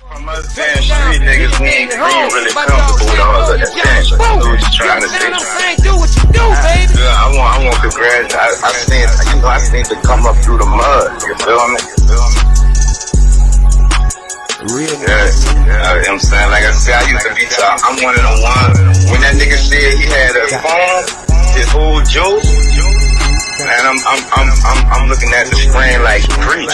From us being street niggas, we ain't really comfortable with all of that attention. So what you trying to say? Do what you do, baby. I want congratulations. I seen to come up through the mud. You feel me? Real. Yeah. I'm saying, like I said, I used to be top. I'm one of the ones. When that nigga said he had a phone, his whole joke, man, I'm looking at the screen like preach.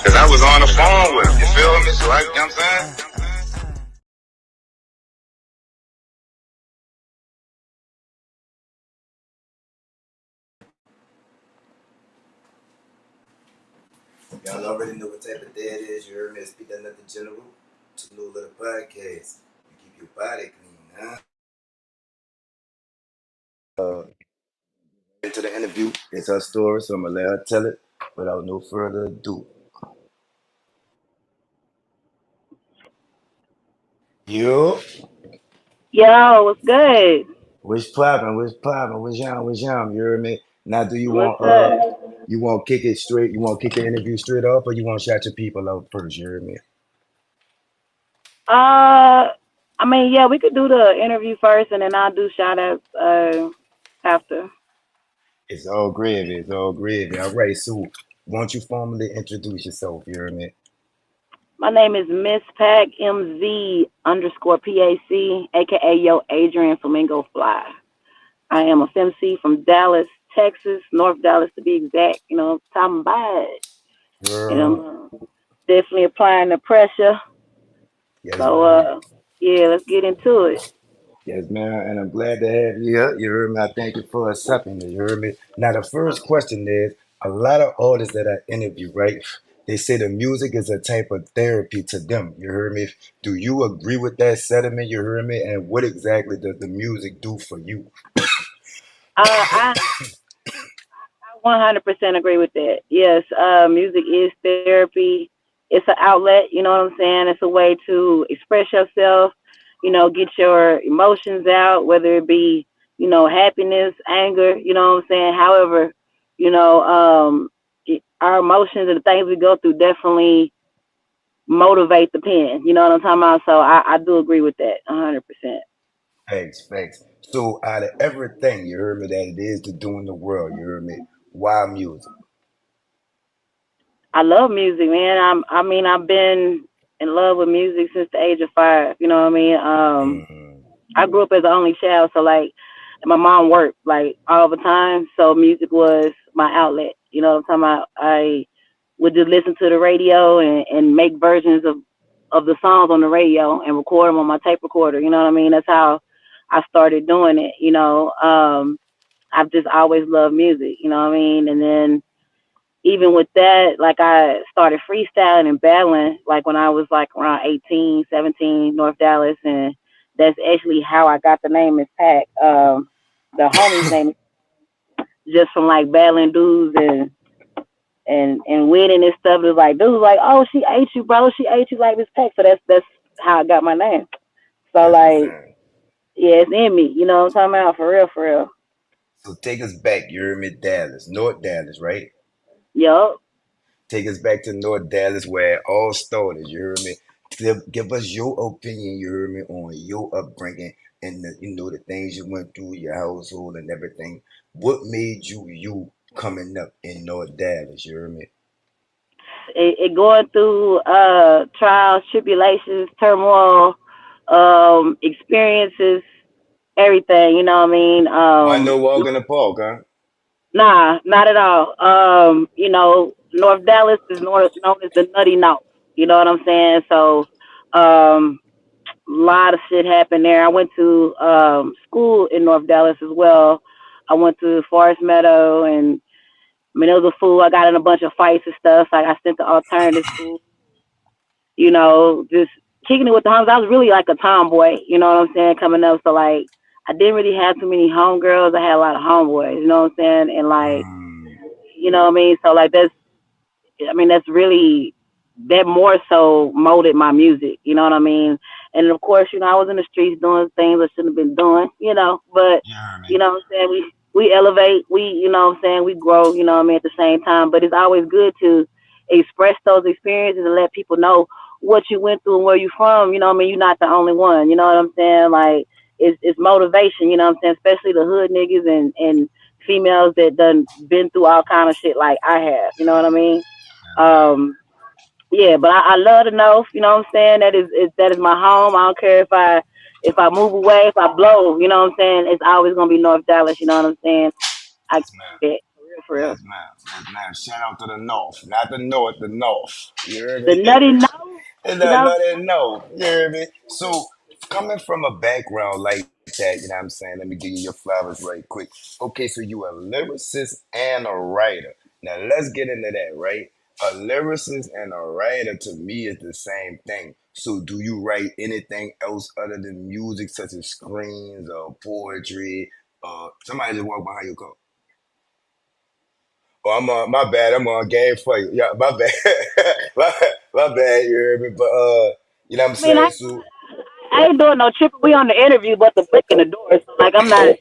Cause I was on the phone with him, you feel me? So you know what I'm saying? Y'all already know what type of day it is. You heard me speak that nothing general to New Little Podcast. You keep your body clean, huh? Into the interview. It's her story, so I'm gonna let her tell it without no further ado. Yo, Yo, what's good? what's poppin'? What's y'all? You heard me? Now, do What's up? you want to kick it straight? You want to kick the interview straight up, or you want to shout your people out first? You heard me? I mean, yeah, we could do the interview first, and then I'll do shout outs after. It's all gravy. It's all gravy. All right, so won't you formally introduce yourself? You heard me? My name is MzPacMuzic underscore PAC, aka Yo Adrian Flamingo Fly. I am a FemC from Dallas, Texas, North Dallas to be exact. You know, talking about it. And I'm definitely applying the pressure. Yes, So, ma'am. yeah, let's get into it. Yes, ma'am. And I'm glad to have you here. You heard me? I thank you for accepting it. You heard me? Now, the first question is a lot of artists that I interview, right? They say the music is a type of therapy to them. You heard me? Do you agree with that sentiment? You heard me? And what exactly does the music do for you? I 100% agree with that. Yes, music is therapy. It's an outlet, you know what I'm saying? It's a way to express yourself, you know, get your emotions out, whether it be, you know, happiness, anger, you know what I'm saying? However, you know, our emotions and the things we go through definitely motivate the pen, you know what I'm talking about? So I do agree with that 100%. Facts. So, out of everything, you heard me, that it is to do in the world, you heard me? Why music? I love music, man. I mean, I've been in love with music since the age of 5. You know what I mean? Hmm. I grew up as the only child, so like, my mom worked like all the time, so music was my outlet. You know what I'm talking about? I would just listen to the radio and make versions of the songs on the radio and record them on my tape recorder. You know what I mean? That's how I started doing it. You know, I've just always loved music. You know what I mean? And then even with that, like I started freestyling and battling like when I was like around 18, 17, North Dallas, and that's actually how I got the name is Pac. The homie's name is just from like battling dudes and winning and stuff. It was like dudes like, oh, she ate you, bro. She ate you like this Pac. So that's how I got my name. So That's what's like, saying. yeah, it's in me. You know what I'm talking about? For real, for real. So, take us back. You heard me, Dallas, North Dallas, right? Yup. Take us back to North Dallas where it all started. You heard me? Give us your opinion. You heard me on your upbringing and the things you went through, your household and everything. What made you coming up in North Dallas? You heard me? It going through trials, tribulations, turmoil, experiences, everything. You know what I mean? Why no walk in the park, huh? Nah, not at all. You know, North Dallas is known as the Nutty North. You know what I'm saying? So, um, a lot of shit happened there. I went to school in North Dallas as well. I went to Forest Meadow, and I mean, it was a fool. I got in a bunch of fights and stuff. Like I sent to alternative school, you know, just kicking it with the homies. I was really like a tomboy, you know what I'm saying, coming up. So like I didn't really have too many homegirls. I had a lot of homeboys, you know what I'm saying? And like, Mm, you know what I mean? So like that's really that more so molded my music, you know what I mean? And of course, you know, I was in the streets doing things I shouldn't have been doing, you know, but you heard me? you know what I'm saying, we elevate, you know what I'm saying, we grow, you know what I mean, at the same time. But it's always good to express those experiences and let people know what you went through and where you from. You know what I mean? You're not the only one. You know what I'm saying? Like it's motivation. You know what I'm saying? Especially the hood niggas and females that done been through all kind of shit like I have. You know what I mean? Um, yeah, but I love the North. You know what I'm saying? That is my home. I don't care if I move away, if I blow. You know what I'm saying? It's always gonna be North Dallas. You know what I'm saying? I Yes, ma'am. get for real, for real. Yes, ma'am. Yes, ma'am. Shout out to the North, not the North, the North. You hear The me? nutty North. And You know. no, they know. You hear me? So, coming from a background like that, you know what I'm saying? Let me give you your flowers right quick. Okay, so you a lyricist and a writer. Now, let's get into that, right? A lyricist and a writer to me is the same thing. So, do you write anything else other than music, such as screens or poetry? Somebody just walked behind your car. Oh, I'm on my bad. I'm on game for you. Yeah, my bad. my bad. You hear me? But you know what I'm I mean, saying? So I ain't doing no tripping. We on the interview, but the brick in the door. So like, I'm not.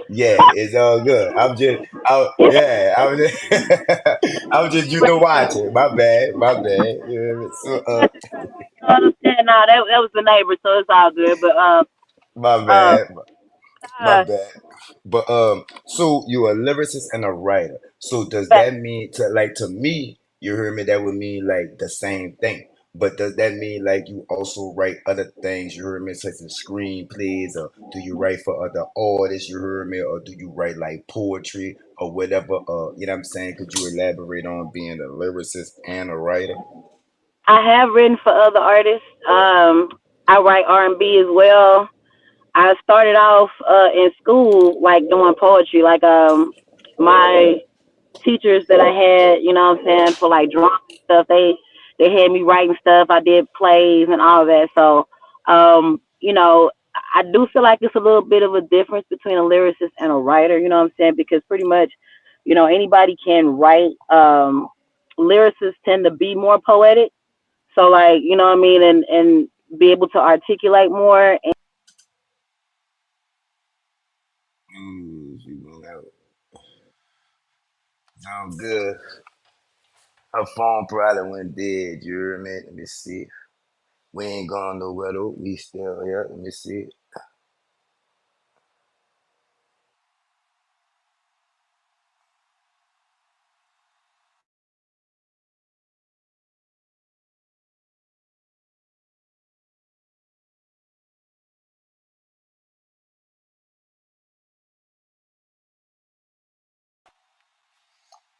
yeah, it's all good. I was just, I was just used to watch it. My bad. My bad. You hear me? So Understand? No, that was the neighbor, so it's all good. But my uh, bad. My bad. But so you're a lyricist and a writer. So does fact, that mean to me, you hear me, that would mean like the same thing. But does that mean like you also write other things, you hear me, such as screenplays, or do you write for other artists, you hear me, or do you write like poetry or whatever? You know what I'm saying? Could you elaborate on being a lyricist and a writer? I have written for other artists. I write R&B as well. I started off in school like doing poetry. Like my teachers that I had, you know what I'm saying, for like drama and stuff, they had me writing stuff. I did plays and all of that. So you know, I do feel like it's a little bit of a difference between a lyricist and a writer, you know what I'm saying? Because pretty much, you know, anybody can write. Lyricists tend to be more poetic. So like, you know what I mean, and be able to articulate more. Ooh, you know that sound good. Her phone probably went dead, you hear me? Let me see. We ain't gone nowhere though. We still here. Let me see.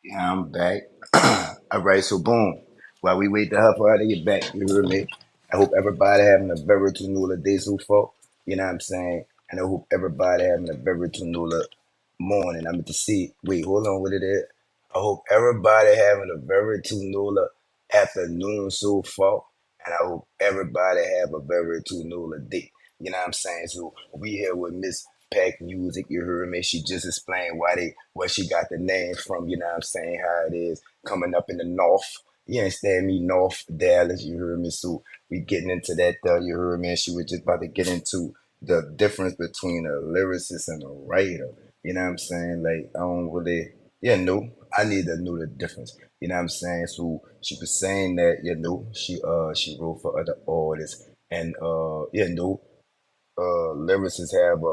Yeah, I'm back. All right, so boom. While we wait to her for her to get back, you hear me? I hope everybody having a very tunula day so far. You know what I'm saying? And I hope everybody having a very tunula morning. I'm to see. Wait, hold on. What it is? I hope everybody having a very tunula afternoon so far. And I hope everybody have a very tunula day. You know what I'm saying? So we here with Miss Pack Music, you heard me. She just explained where she got the name from, you know what I'm saying, how it is coming up in the north. You understand me, North Dallas, you heard me. So we getting into that you heard me. She was just about to get into the difference between a lyricist and a writer. You know what I'm saying? Like I don't really no, I need to know the difference. You know what I'm saying? So she was saying that, she wrote for other artists and lyricists have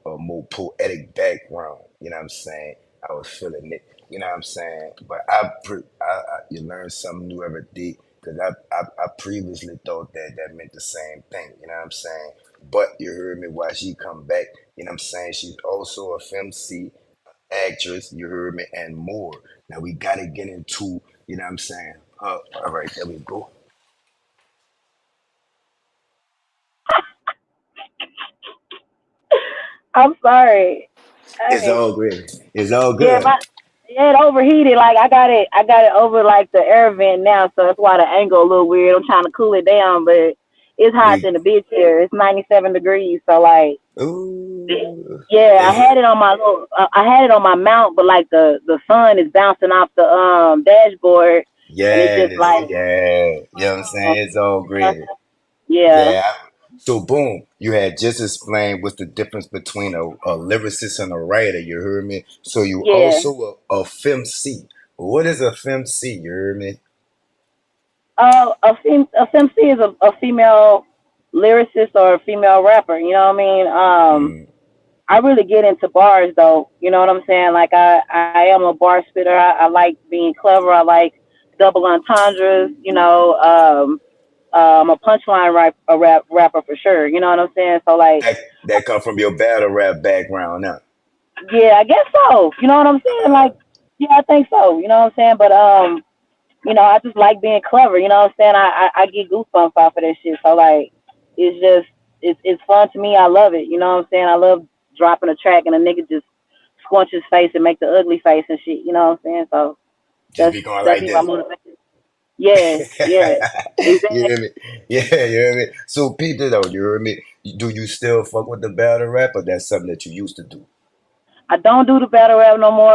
a more poetic background. You know what I'm saying? I was feeling it. You know what I'm saying? But you learn something new every day because I previously thought that meant the same thing. You know what I'm saying? But you heard me why she come back. You know what I'm saying? She's also a FMC actress. You heard me and more. Now we gotta get into. You know what I'm saying? All right, there we go. I'm sorry. It's Hey. all good. It's all Yeah, good. it overheated. Like I got it over like the air vent now, so that's why the angle a little weird. I'm trying to cool it down, but it's hot We in the bitch here. It's 97 degrees, so like, ooh, yeah, is it? I had it on my mount, but like the sun is bouncing off the dashboard, and it's Yeah, just like, yeah. You know what I'm saying? It's all uh, great. yeah, Yeah. So boom, you had just explained what's the difference between a lyricist and a writer. You heard me. So you yeah. also a film C. What is a film C? You heard me. A femc is a female lyricist or a female rapper. You know what I mean? Mm. I really get into bars though. You know what I'm saying? Like I am a bar spitter. I like being clever. I like double entendres. I'm a punchline rapper for sure. You know what I'm saying? So like, That come from your battle rap background, now. yeah, I guess so. You know what I'm saying? Like, yeah, I think so. You know what I'm saying? But I just like being clever. You know what I'm saying? I get goosebumps off of that shit. So like, it's just it's fun to me. I love it. You know what I'm saying? I love dropping a track and a nigga just squinch his face and make the ugly face and shit. You know what I'm saying? So Just that's be going that's like be my this. motivation. Yeah, yeah, You exactly. hear me? Yeah, you hear me? So Peter though, you hear me? Do you still fuck with the battle rap, or that's something that you used to do? I don't do the battle rap no more.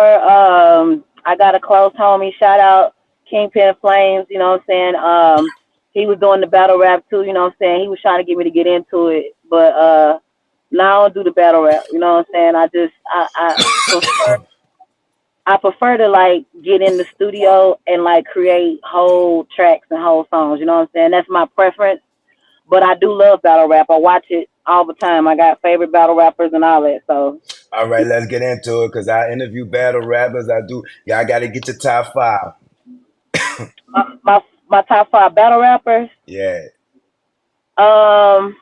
I got a close homie. Shout out Kingpin Flames. You know what I'm saying? He was doing the battle rap too. You know what I'm saying? He was trying to get me to get into it, but now I don't do the battle rap. You know what I'm saying? Prefer I prefer to like get in the studio and like create whole tracks and whole songs. You know what I'm saying? That's my preference. But I do love battle rap. I watch it all the time. I got favorite battle rappers and all that. So All right, let's get into it because I interview battle rappers. I do. Y'all got to get your top five. my top five battle rappers. Yeah. Um,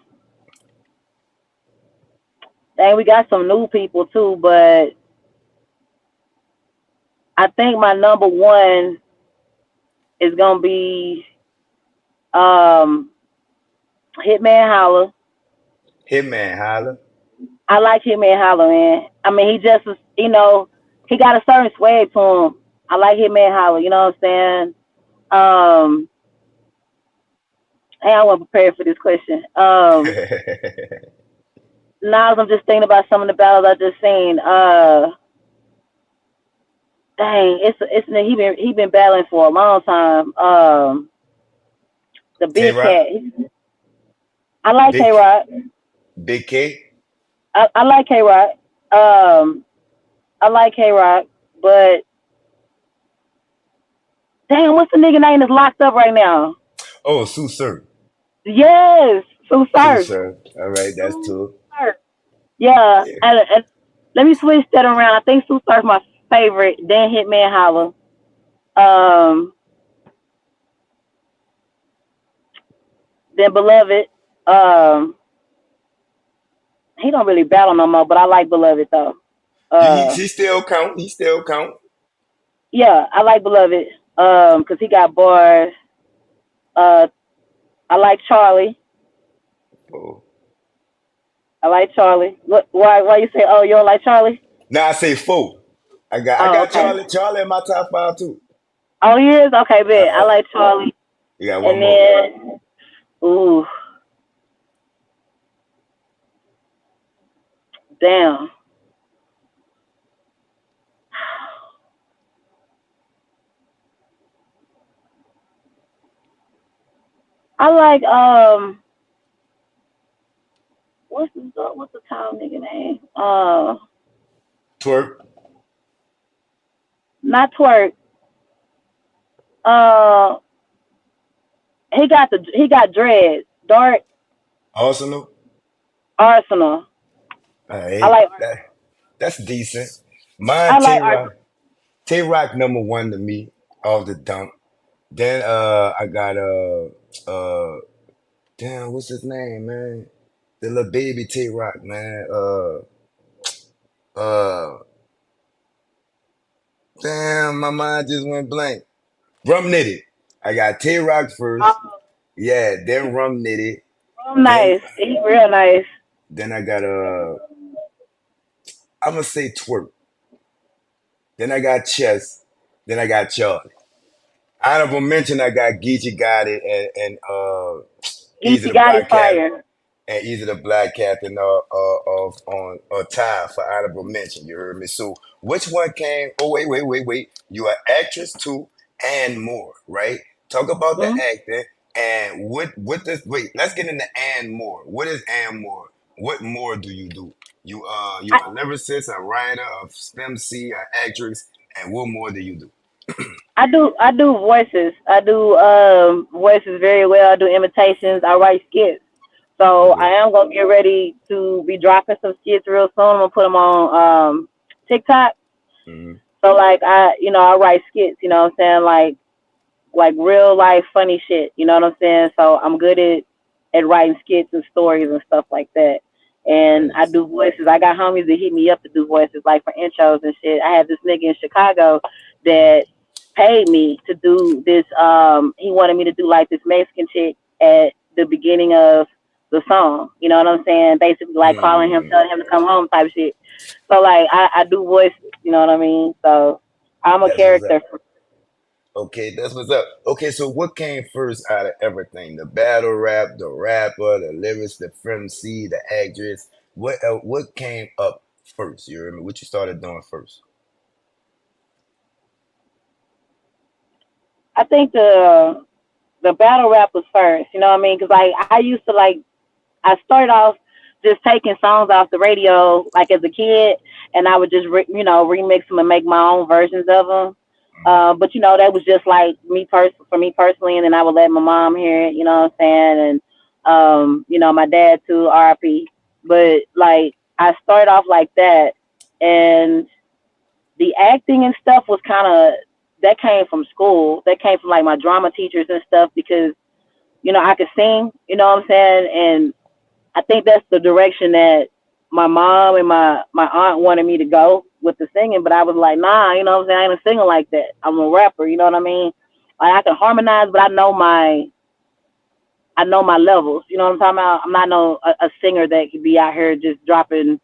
Dang, we got some new people too, but I think my number one is gonna be um Hitman Holla. Hitman holla. I like Hitman Holla, man. I mean, he just was, he got a certain swag to him. I like Hitman Holla. You know what I'm saying? Um, hey, I wasn't prepared for this question. Now I'm just thinking about some of the battles I just seen. Dang, he been battling for a long time. The Tay Big Rock. Cat. I like K Big Rock. Big K. I like K Rock. Um, I like K Rock, but damn, what's the nigga name that's locked up right now? Oh, Sue Surf. Yes, Sue Sue Surf. Surf. All right, that's Sue two. Surf. Yeah, Yeah. and let me switch that around. I think Sue Surf my favorite. Then Hitman Holla. Um, then Beloved. Um, he don't really battle no more, but I like Beloved though. He still count. He still count. Yeah, I like Beloved. 'Cause he got bars. Uh, I like Charlie. Oh. I like Charlie. What? Why you say? Oh, you don't like Charlie? Now I say four. I Oh, got okay. Charlie in my top five too. Oh, he is okay. Bet I Uh, like Charlie. you got one And more. then, ooh, damn. I like what's the tall nigga name? Twerk. Not Twerk. Uh, he got dreads. Dark Arsenal. Arsenal. All I right. like That's decent. Mine I Tay like Rock. Arsenal. Tay Rock number one to me. Off the dump. Then I got damn, what's his name, man? The little baby Tay Rock, man. Uh damn, my mind just went blank. Rum Nitty. I got Tay Rock first. Oh, Yeah, then Rum Nitty. Then nice. He real nice. I got I'm gonna say Twerk. Then I got Chess. Then I got Charlie. Honorable mention, I got Geechee got it and Easy Geechee the got his Black Cat fire. and Easy the Black Captain of on time for honorable mention. You heard me. So which one came? Oh wait. You are actress too and more, right? Talk about the Mm-hmm. acting and what this. Wait, let's get into and more. What is and more? What more do you do? You I, are a lyricist, a writer, a MC, an actress, and what more do you do? I do voices. I do voices very well. I do imitations. I write skits. So I Okay. am gonna get ready to be dropping some skits real soon. I'm gonna put them on TikTok. Mm-hmm. So like I write skits. You know what I'm saying? Like real life funny shit. You know what I'm saying? So I'm good at writing skits and stories and stuff like that. And I Nice. do voices. I got homies that hit me up to do voices like for intros and shit. I had this nigga in Chicago Mm-hmm. that paid me to do this. He wanted me to do like this Mexican chick at the beginning of the song. You know what I'm saying? Basically like calling him, Mm. telling him to come home type shit. So like I do voices. You know what I mean? So I'm a That's what's up. character. Okay, that's what's up. Okay, so what came first out of everything? The battle rap, the rapper, the lyrics, the MC, the actress. What came up first? You remember what you started doing first? I think the battle rap was first. You know what I mean? Because like I used to like I started off just taking songs off the radio like as a kid, and I would just remix them and make my own versions of them. But that was just like for me personally, and then I would let my mom hear it. You know what I'm saying? And my dad too, RP. But like I started off like that, and the acting and stuff was kind of that came from school. That came from like my drama teachers and stuff because I could sing, you know what I'm saying? And I think that's the direction that my mom and my aunt wanted me to go with the singing, but I was like, nah, you know what I'm saying? I ain't a singer like that. I'm a rapper, you know what I mean? Like I can harmonize, but I know my levels. You know what I'm talking about? I'm not a singer that could be out here just dropping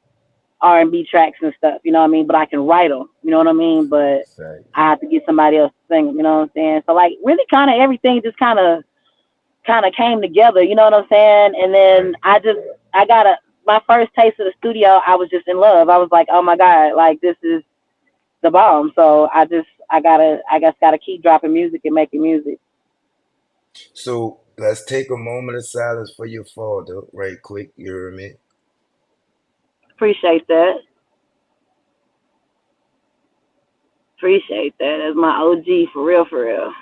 R&B tracks and stuff. You know what I mean? But I can write them. You know what I mean? But Fact. I have to get somebody else to sing them. You know what I'm saying? So like really, kind of everything just kind of came together. You know what I'm saying? And then Right. I got my first taste of the studio. I was just in love. I was like, oh my god, like this is the bomb. So I guess gotta keep dropping music and making music. So let's take a moment of silence for your father, right quick. You hear me? Appreciate that. Appreciate that. That's my OG for real, for real.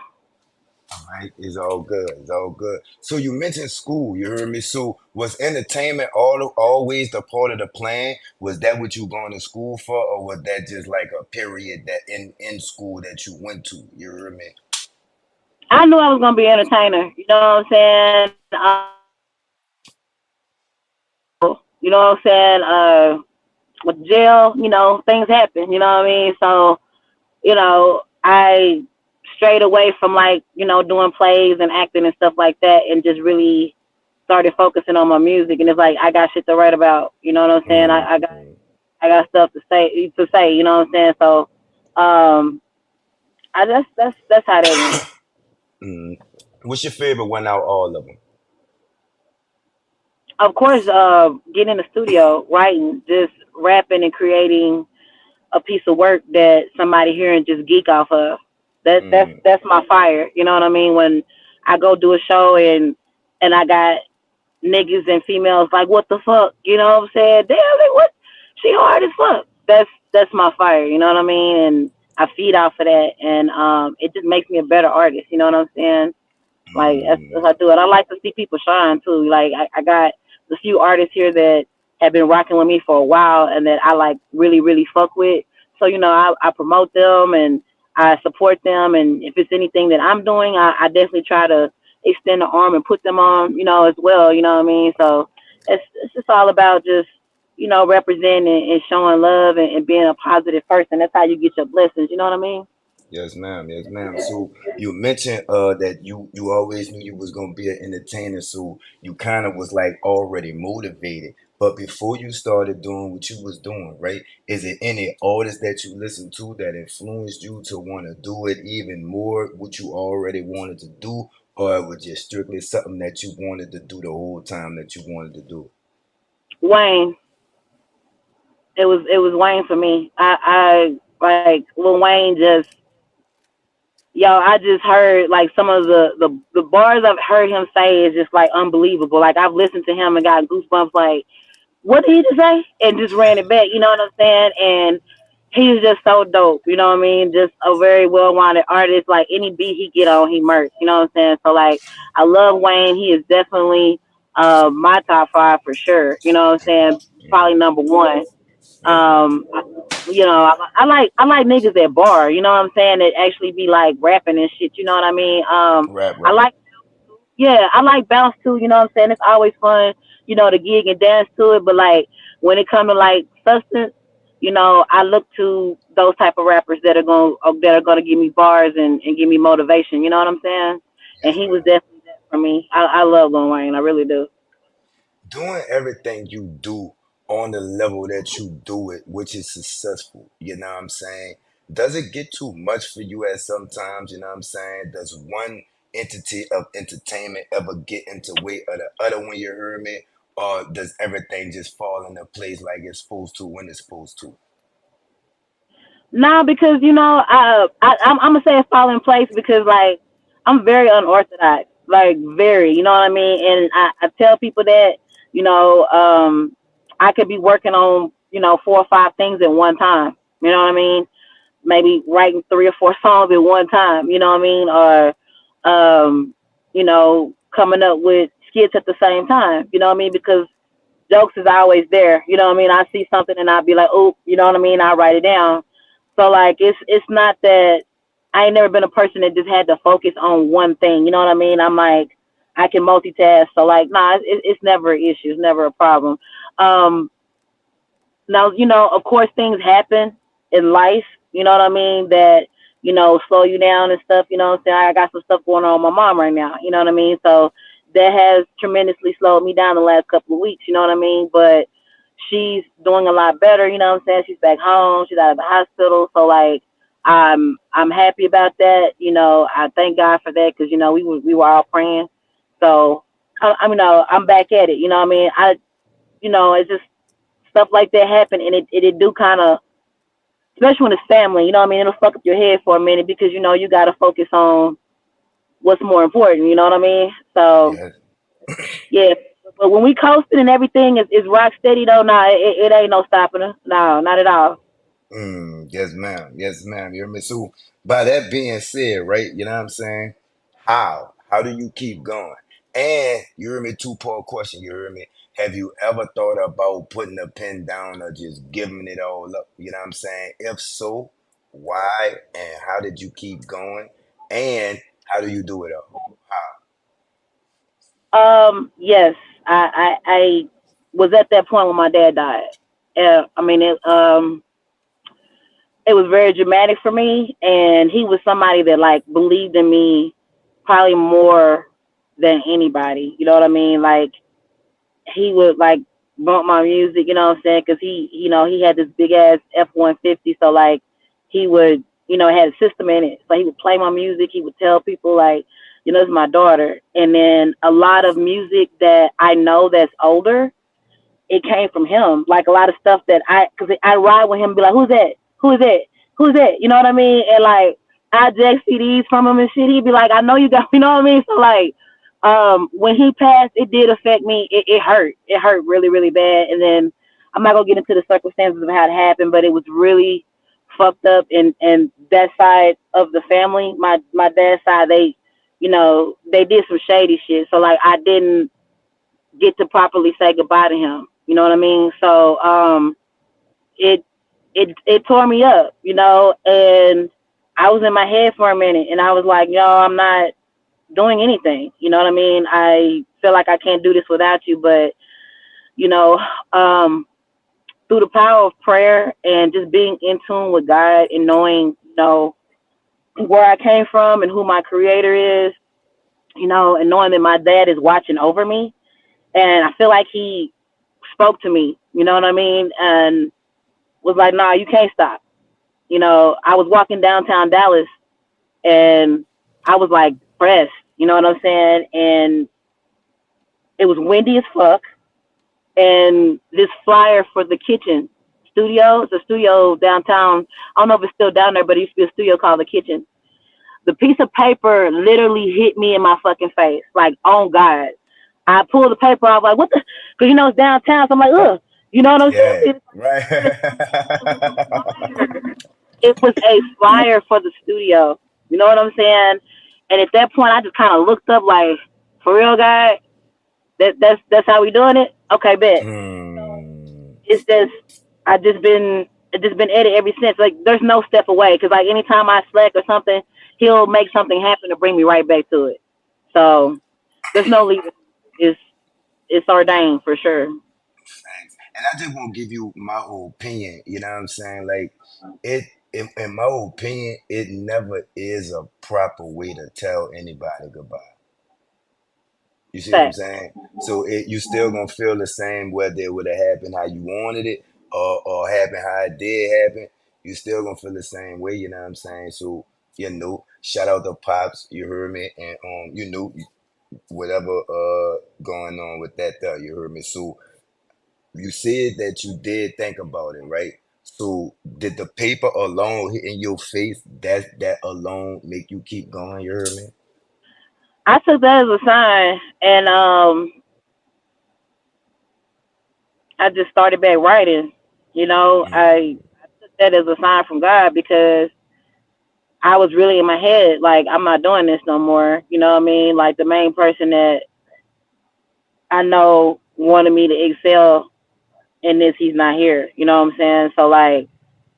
Right? It's all good. It's all good. So you mentioned school. You heard me. So was entertainment always the part of the plan? Was that what you going to school for, or was that just like a period that in school that you went to? You heard me? I knew I was gonna be an entertainer. You know what I'm saying? You know what I'm saying? With jail, things happen. You know what I mean? So I strayed away from like, doing plays and acting and stuff like that and just really started focusing on my music. And it's like, I got shit to write about, you know what I'm saying? Mm-hmm. I got stuff to say, you know what I'm saying? So, that's how that went. Mm. What's your favorite one out of all of them? Of course, getting in the studio, writing, just rapping and creating a piece of work that somebody here and just geek off of. Mm. That's my fire. You know what I mean? When I go do a show and I got niggas and females like, what the fuck? You know what I'm saying? Damn, like, what? She hard as fuck. That's my fire. You know what I mean? And I feed off of that, and it just makes me a better artist. You know what I'm saying? Like that's Mm. I do it. I like to see people shine too. Like I got a few artists here that have been rocking with me for a while and that I like really, really fuck with. So, I promote them and I support them, and if it's anything that I'm doing, I definitely try to extend the arm and put them on, as well, you know what I mean? So it's just all about just, representing and showing love and being a positive person. That's how you get your blessings, you know what I mean? Yes, ma'am. Yes, ma'am. So you mentioned that you always knew you was gonna be an entertainer, so you kind of was like already motivated. But before you started doing what you was doing, right? Is it any artist that you listened to that influenced you to want to do it even more, what you already wanted to do, or it was just strictly something that you wanted to do the whole time that you wanted to do Wayne, it was Wayne for me. I like Lil Wayne just yo, I just heard like some of the bars I've heard him say is just like unbelievable. Like I've listened to him and got goosebumps like, what did he just say? And just ran it back, you know what I'm saying? And he's just so dope. You know what I mean? Just a very well wanted artist. Like any beat he get on, he murks. You know what I'm saying? So like, I love Wayne. He is definitely my top five for sure. You know what I'm saying? Probably number one. Yes, man. I, you know, I like niggas that bar. You know what I'm saying? That actually be like rapping and shit. You know what I mean? Rap, I rap. like yeah, I like bounce too, you know what I'm saying? It's always fun, to gig and dance to it, but like when it comes to like substance, I look to those type of rappers that are gonna give me bars and give me motivation, you know what I'm saying? And Yes, he was man. definitely that for me. I love Lil Wayne, I really do. Doing everything you do on the level that you do it, which is successful, you know what I'm saying? Does it get too much for you at sometimes, you know what I'm saying? Does one entity of entertainment ever get into way of the other when you hear me? Or does everything just fall into place like it's supposed to when it's supposed to? Nah, because I'm gonna say it fall in place because like I'm very unorthodox, like very, you know what I mean. And I tell people that I could be working on 4 or 5 things at one time. You know what I mean? Maybe writing 3 or 4 songs at one time. You know what I mean? Or coming up with skits at the same time. You know what I mean? Because jokes is always there. You know what I mean? I see something and I'll be like, oh, you know what I mean? I'll write it down. So like it's not that I ain't never been a person that just had to focus on one thing. You know what I mean? I'm like I can multitask. So like nah, it's never an issue. It's never a problem. Um, Now, of course, things happen in life, you know what I mean, that, slow you down and stuff, you know what I'm saying? I got some stuff going on with my mom right now, you know what I mean? So that has tremendously slowed me down the last couple of weeks, you know what I mean? But she's doing a lot better, you know what I'm saying? She's back home, she's out of the hospital. So, like, I'm happy about that. I thank God for that because, we were all praying. So, I'm back at it, you know what I mean? It's just stuff like that happen, and it do kind of, especially when it's family. You know what I mean? It'll fuck up your head for a minute because you got to focus on what's more important. You know what I mean? So Yes. yeah, but when we coasting and everything is rock steady though, nah, it ain't no stopping us. No, not at all. Yes, ma'am. Yes, ma'am. You hear me? So, by that being said, right, you know what I'm saying? How? How do you keep going? And you hear me? Two-part question. You hear me? Have you ever thought about putting a pen down or just giving it all up? You know what I'm saying? If so, why and how did you keep going? And how do you do it all? Yes, I was at that point when my dad died. I mean, it was very dramatic for me, and he was somebody that like believed in me probably more than anybody. You know what I mean? Like he would like bump my music, you know what I'm saying? Because he had this big ass F-150, so like he would, it had a system in it, so he would play my music. He would tell people like, it's my daughter, and then a lot of music that I know that's older it came from him. Like a lot of stuff that because I ride with him and be like, who's that? Who is that? Who's that? You know what I mean? And like, I jack CDs from him and shit. He'd be like, I know you got, you know what I mean? So like, when he passed, it did affect me. It hurt. It hurt really, really bad. And then I'm not gonna get into the circumstances of how it happened, but it was really fucked up. And that side of the family, my dad's side, they did some shady shit. So like, I didn't get to properly say goodbye to him. You know what I mean? So it it tore me up, and I was in my head for a minute, and I was like, yo, I'm not doing anything. You know what I mean? I feel like I can't do this without you, but you know, um, through the power of prayer and just being in tune with God and knowing, where I came from and who my creator is, and knowing that my dad is watching over me, and I feel like he spoke to me, you know what I mean, and was like, "Nah, you can't stop." I was walking downtown Dallas, and I was like pressed, you know what I'm saying, and it was windy as fuck, and this flyer for the kitchen studio, it's a studio downtown. I don't know if it's still down there, but it used to be a studio called the Kitchen. The piece of paper literally hit me in my fucking face, like on God. I pulled the paper off, like, what the? Because, it's downtown. So I'm like, ugh. You know what I'm Yeah, saying? right. It was a flyer. It was a flyer for the studio. You know what I'm saying? And at that point, I just kind of looked up like, for real, guy, that's how we doing it. Okay, bet. Hmm. It's just I just been at it ever since. Like there's no step away because like anytime I slack or something, he'll make something happen to bring me right back to it. So there's no leaving. It's it's ordained for sure. Thanks. And I just want to give you my opinion. You know what I'm saying? Like it, in my opinion, it never is a proper way to tell anybody goodbye. You see what I'm Fact. saying? So you still gonna feel the same whether it would have happened how you wanted it or happened how it did happen. You still gonna feel the same way. You know what I'm saying? So shout out to pops. You heard me, and whatever going on with that. You heard me. So you said that you did think about it, right? So did the paper alone hitting your face that alone make you keep going? You heard me? I took that as a sign, and I just started back writing. You know, Mm, I took that as a sign from God because I was really in my head like I'm not doing this no more. You know what I mean? Like the main person that I know wanted me to excel in this, he's not here. You know what I'm saying? So like,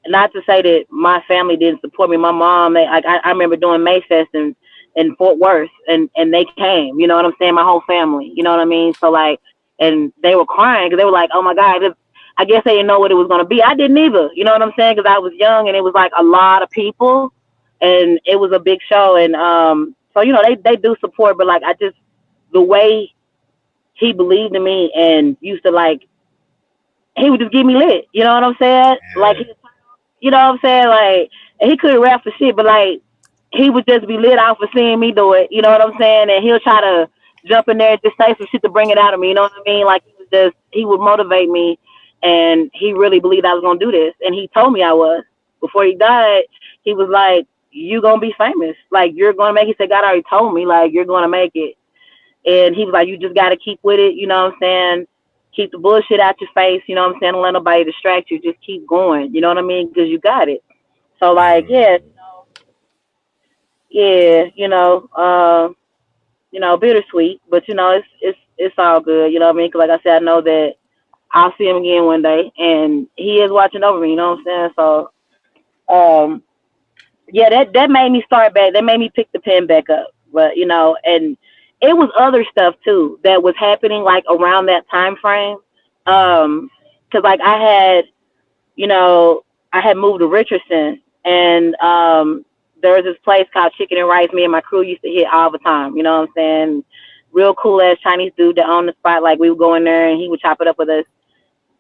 not to say that my family didn't support me. My mom, I remember doing Mayfest in Fort Worth, and they came. You know what I'm saying? My whole family. You know what I mean? So like, and they were crying because they were like, "Oh my God!" I guess they didn't know what it was gonna be. I didn't either. You know what I'm saying? Because I was young, and it was like a lot of people, and it was a big show. And so you know they do support, but like I just the way he believed in me and used to like he would just get me lit. You know what I'm saying? Like yeah. you know what I'm saying? Like he couldn't rap for shit, but like he would just be lit out for seeing me do it. You know what I'm saying? And he'll try to jump in there and just say some shit to bring it out of me. You know what I mean? Like he would motivate me, and he really believed I was gonna do this, and he told me I was. Before he died, he was like, "You gonna be famous? Like you're gonna make." It. He said, "God already told me like you're gonna make it." And he was like, "You just gotta keep with it." You know what I'm saying? Keep the bullshit out your face. You know what I'm saying? Don't let nobody distract you. Just keep going. You know what I mean? Because you got it. So like, yeah, Mm, yeah, bittersweet, but it's all good. You know what I mean? 'Cause like I said, I know that I'll see him again one day, and he is watching over me. You know what I'm saying? So, yeah, that made me start back. That made me pick the pen back up. But and it was other stuff too that was happening like around that time frame. mhm. 'Cause like you know, I had moved to Richardson, and there was this place called Chicken and Rice. Me and my crew used to hit all the time. You know what I'm saying? Real cool ass Chinese dude that owned the spot. Like we would go in there and he would chop it up with us.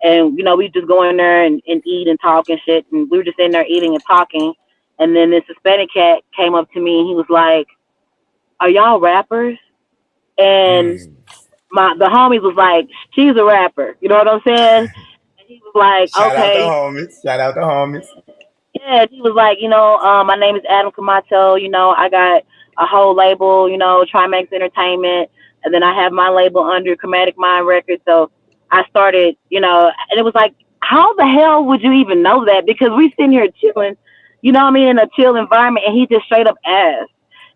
And we just go in there and eat and talk and shit. And we were just in there eating and talking. And then this Hispanic cat came up to me and he was like, "Are y'all rappers?" And Mm. the homies was like, "She's a rapper." You know what I'm saying? And he was like, Shout out to "Okay." homies. Shout out to homies. Yeah, he was like, my name is Adam Camacho. I got a whole label, Trimax Entertainment, and then I have my label under Chromatic Mind Records. So I started, and it was like, how the hell would you even know that? Because we sitting here chilling, you know what I mean, in a chill environment, and he just straight up asked.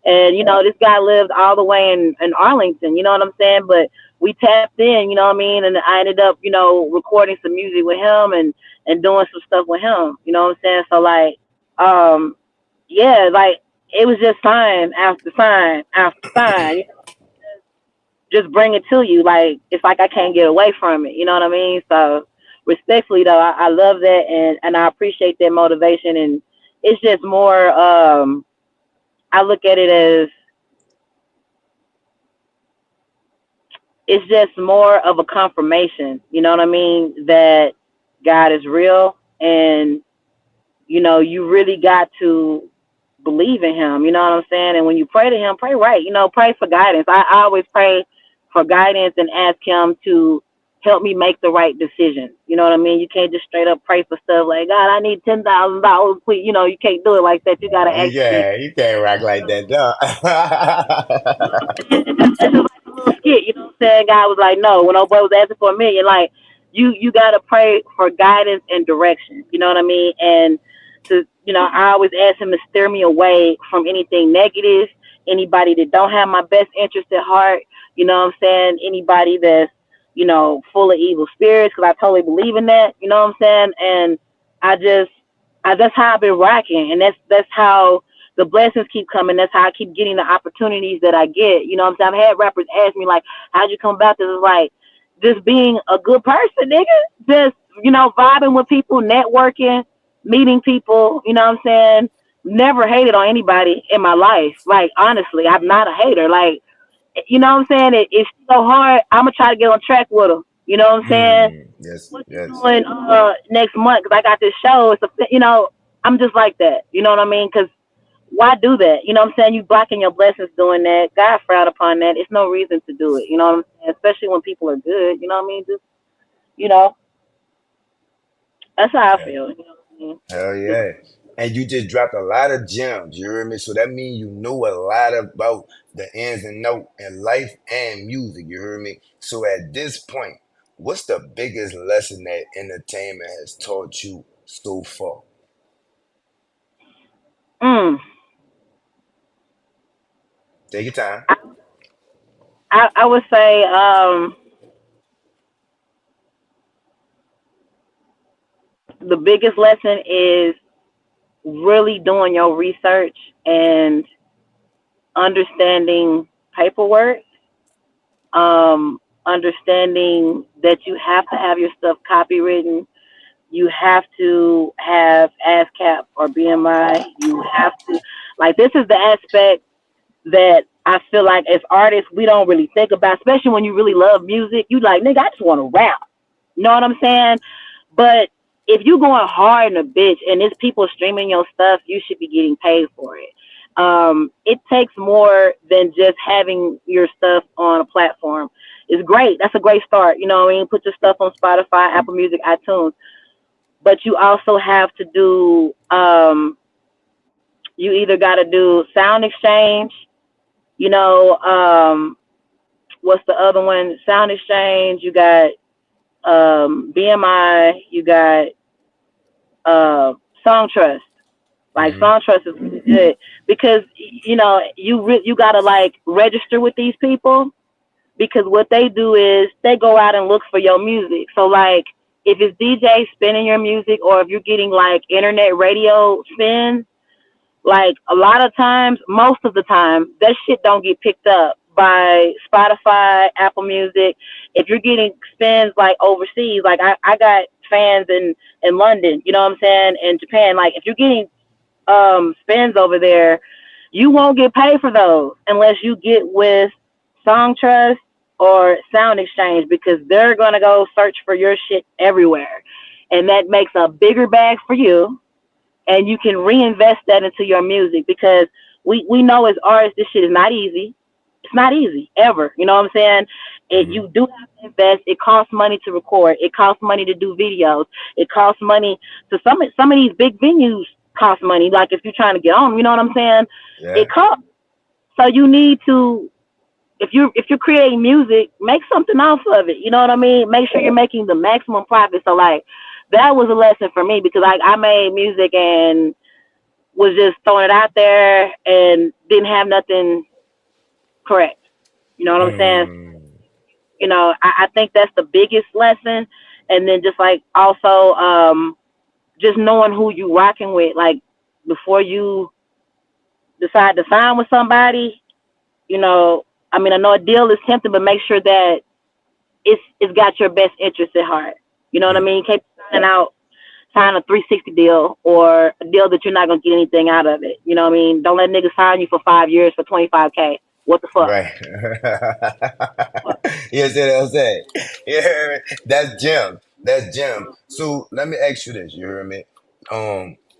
And this guy lived all the way in Arlington, you know what I'm saying? But we tapped in, you know what I mean, and I ended up, recording some music with him and doing some stuff with him. You know what I'm saying? So like, um, yeah, like it was just sign after sign after sign. Just bring it to you. Like it's like I can't get away from it. You know what I mean? So respectfully though, I love that and I appreciate that motivation. And it's just more. I look at it as it's just more of a confirmation. You know what I mean? That God is real and you really got to believe in him. You know what I'm saying? And when you pray to him, pray right. Pray for guidance. I always pray for guidance and ask him to help me make the right decision. You know what I mean? You can't just straight up pray for stuff like God. I need $10,000, please. You can't do it like that. You gotta actually. Yeah, you can't rock like that, dog. It's just like a little skit. You know what I'm saying? God was like, no. When old boy was asking for a million, like. you gotta pray for guidance and direction. You know what I mean? And to I always ask him to steer me away from anything negative, anybody that don't have my best interest at heart. You know what I'm saying? Anybody that's full of evil spirits, because I totally believe in that. You know what I'm saying? And I just, that's how I've been rocking, and that's how the blessings keep coming. That's how I keep getting the opportunities that I get. You know what I'm saying? I've had rappers ask me like, "How'd you come about this?" It's like just being a good person, nigga. Just vibing with people, networking, meeting people. You know what I'm saying? Never hated on anybody in my life. Like honestly, I'm not a hater. Like you know what I'm saying? It's so hard. I'm gonna try to get on track with them. You know what I'm saying? Yes, What you yes. doing next month? Because I got this show. It's I'm just like that. You know what I mean? Because why do that? You know what I'm saying? You blocking your blessings doing that. God frowned upon that. It's no reason to do it. You know what I'm saying? Especially when people are good. You know what I mean? Just you know, that's how I Yeah. feel. You know what I mean? Hell Just yeah. And you just dropped a lot of gems, you hear me? So that means you know a lot about the ins and outs in life and music, you hear me? So at this point, what's the biggest lesson that entertainment has taught you so far? mm, Take your time. I, I would say the biggest lesson is really doing your research and understanding paperwork, understanding that you have to have your stuff copywritten. You have to have ASCAP or BMI. You have to, like, this is the aspect that I feel like as artists, we don't really think about, especially when you really love music. You like, nigga, I just want to rap. You know what I'm saying? But if you going hard in a bitch and there's people streaming your stuff, you should be getting paid for it. It takes more than just having your stuff on a platform. It's great. That's a great start. You know what I mean? Put your stuff on Spotify, Apple Music, iTunes. But you also have to do, you either got to do Sound Exchange, you know, what's the other one? Sound Exchange, you got BMI, you got uh, Song Trust. Like Hmm. Song Trust is really good because you gotta like register with these people because what they do is they go out and look for your music. So like if it's DJ spinning your music or if you're getting like internet radio spins, like a lot of times, most of the time, that shit don't get picked up by Spotify, Apple Music. If you're getting spins like overseas, like I got fans in London, you know what I'm saying, in Japan. Like if you're getting spins over there, you won't get paid for those unless you get with Song Trust or Sound Exchange because they're gonna go search for your shit everywhere, and that makes a bigger bag for you and you can reinvest that into your music because we know as artists this shit is not easy. It's not easy ever. You know what I'm saying? You Hmm. do have to invest. It costs money to record. It costs money to do videos. It costs money to some of these big venues cost money. Like if you're trying to get on, you know what I'm saying? It Yeah. costs. So you need to if you're creating music, make something off of it. You know what I mean? Make sure you're making the maximum profit. So like that was a lesson for me because like I made music and was just throwing it out there and didn't have nothing correct. You know what I'm saying? Mm. I think that's the biggest lesson. And then just like also just knowing who you rocking with, like before you decide to sign with somebody, you know, I mean I know a deal is tempting, but make sure that it's got your best interest at heart. You know what I Mm. mean? You can't sign a 360 deal or a deal that you're not gonna get anything out of it. You know what I mean? Don't let niggas sign you for 5 years for 25K. What the fuck? Right. You see what I'm saying? You hear me? That's Jim. That's Jim. So let me ask you this. You hear me?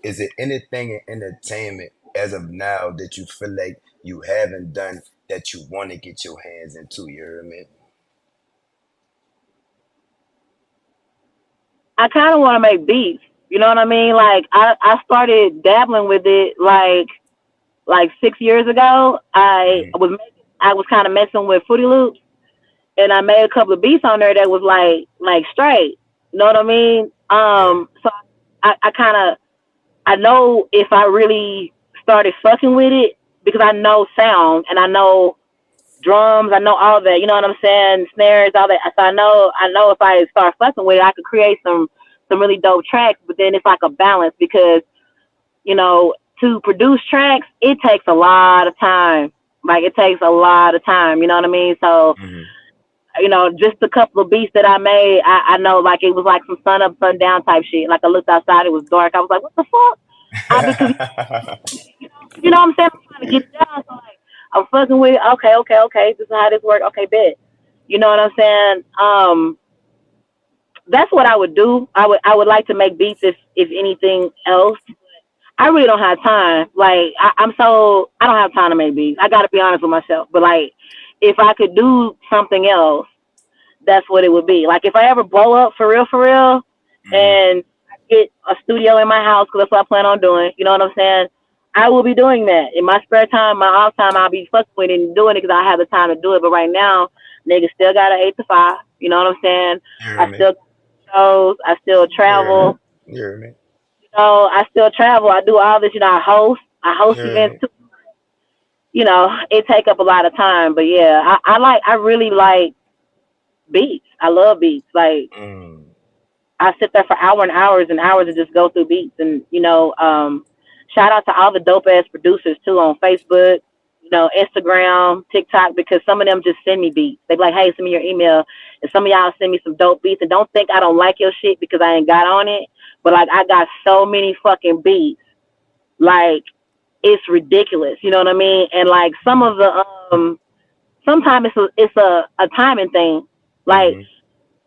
Is it anything in entertainment as of now that you feel like you haven't done that you want to get your hands into? You hear me? I kind of want to make beats. You know what I mean? Like I started dabbling with it like 6 years ago. Hmm. I was kind of messing with Footy Loops, and I made a couple of beats on there that was like straight. You know what I mean? Yeah. So I kind of I know if I really started fucking with it because I know sound and I know drums, I know all that. You know what I'm saying? Snares, all that. So I know if I start fucking with it, I could create some really dope tracks. But then it's like a balance because to produce tracks, it takes a lot of time. Like it takes a lot of time. You know what I mean? So Hmm. just a couple of beats that I made, I know like it was like some sun up, sun down type shit. Like I looked outside, it was dark. I was like, what the fuck? Because what I'm saying? I'm trying to get it down. So like I'm fucking with it. Okay, okay, okay. This is how this works. Okay, bet. You know what I'm saying? That's what I would do. I would like to make beats if anything else. I really don't have time. Like I don't have time to make beats. I gotta be honest with myself. But like if I could do something else, that's what it would be. Like if I ever blow up for real, Hmm. and get a studio in my house, because that's what I plan on doing. You know what I'm saying? I will be doing that in my spare time, my off time. I'll be fucking with it and doing it because I have the time to do it. But right now, niggas still got an 8 to 5. You know what I'm saying? You hear I me? still shows. I still You hear me? travel. You hear me? I still travel. I do all this. I host. I You host hear events me? too. It take up a lot of time. But yeah, I really like beats. I love beats. Like Mm. I sit there for hours and hours and hours and just go through beats. And shout out to all the dope ass producers too on Facebook, Instagram, TikTok, because some of them just send me beats. They be like, hey, send me your email, and some of y'all send me some dope beats. And don't think I don't like your shit because I ain't got on it, but like I got so many fucking beats, like it's ridiculous. You know what I mean? And like some of the sometimes it's a timing thing, like Hmm.